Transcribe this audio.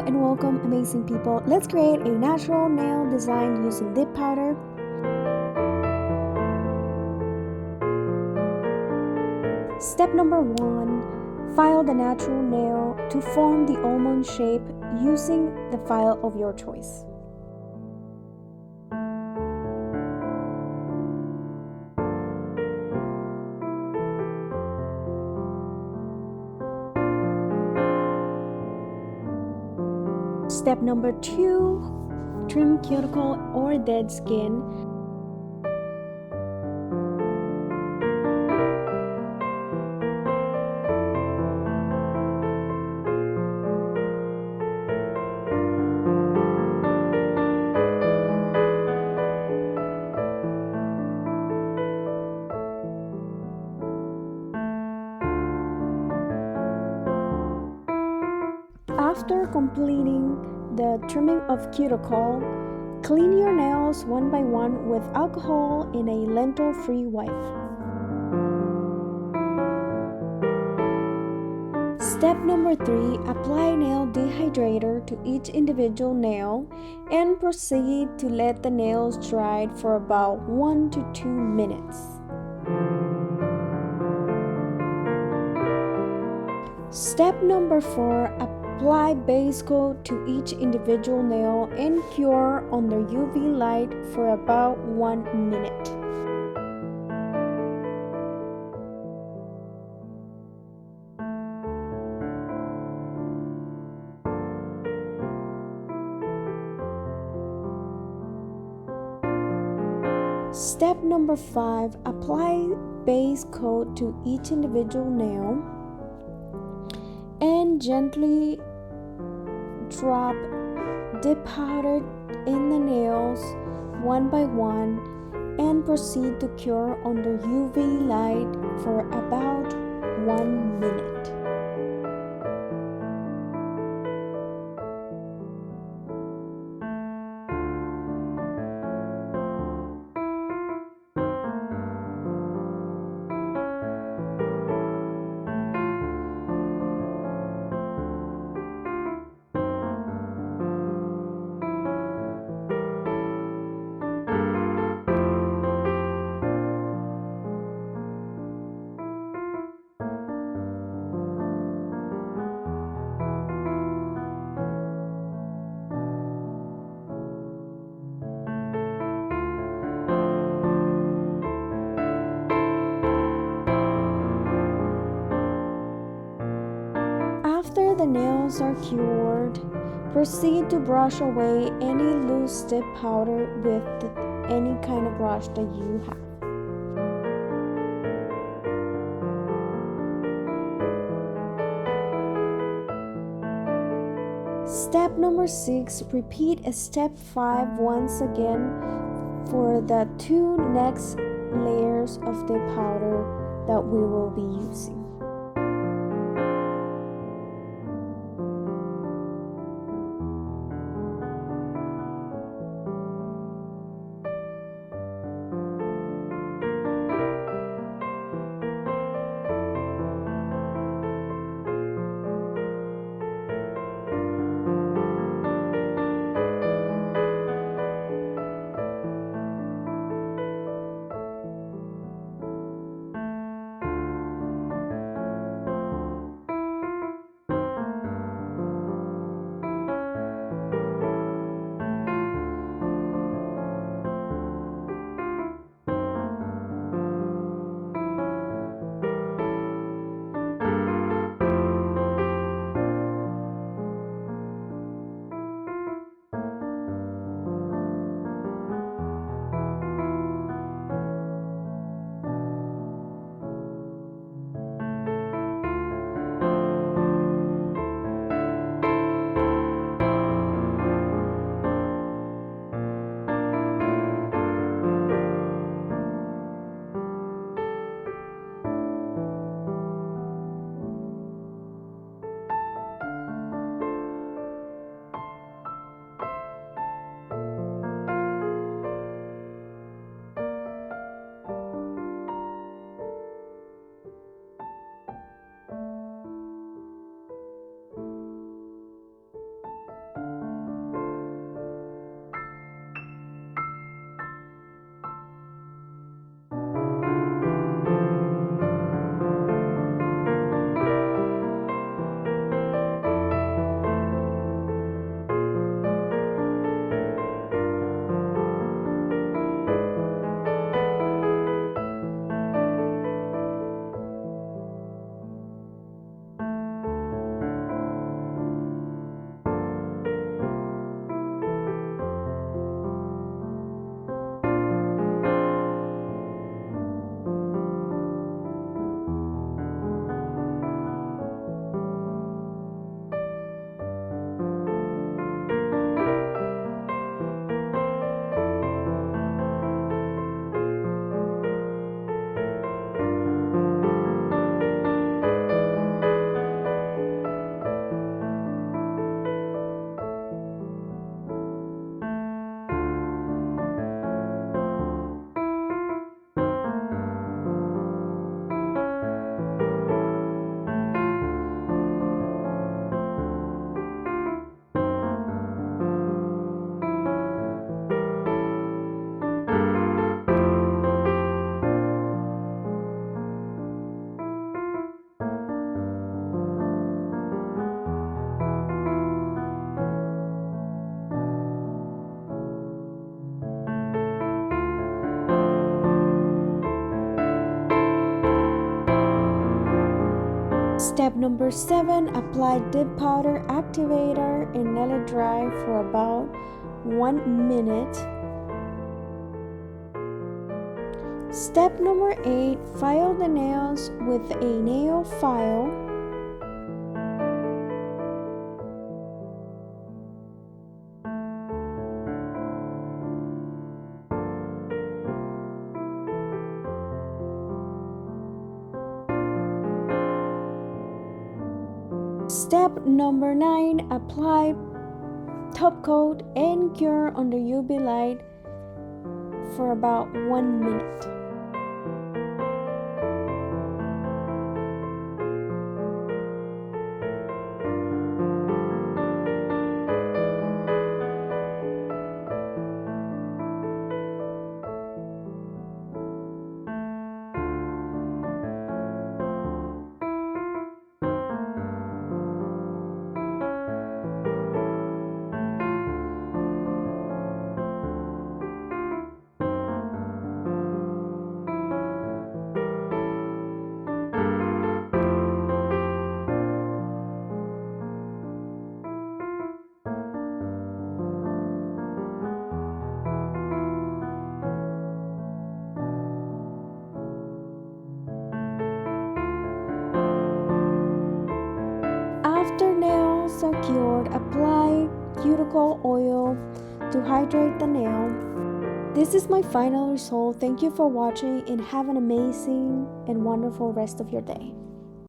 and welcome, amazing people. Let's create a natural nail design using dip powder. Step number 1. File the natural nail to form the almond shape using the file of your choice. Step number 2. Trim cuticle or dead skin. After completing the trimming of cuticle, clean your nails one by one with alcohol in a lentil-free wipe. Step number 3. Apply nail dehydrator to each individual nail and proceed to let the nails dry for about 1 to 2 minutes. Step number 4. Apply base coat to each individual nail and cure under UV light for about 1 minute. Step number 5. Apply base coat to each individual nail and gently drop dip powder in the nails one by one and proceed to cure under UV light for about 1 minute. After the nails are cured, proceed to brush away any loose dip powder with any kind of brush that you have. Step number 6. Repeat step 5 once again for the 2 next layers of dip powder that we will be using. Step number 7, apply dip powder activator and let it dry for about 1 minute. Step number 8, file the nails with a nail file. Step number 9, apply top coat and cure under UV light for about 1 minute. After nails are cured, apply cuticle oil to hydrate the nail. This is my final result. Thank you for watching and have an amazing and wonderful rest of your day.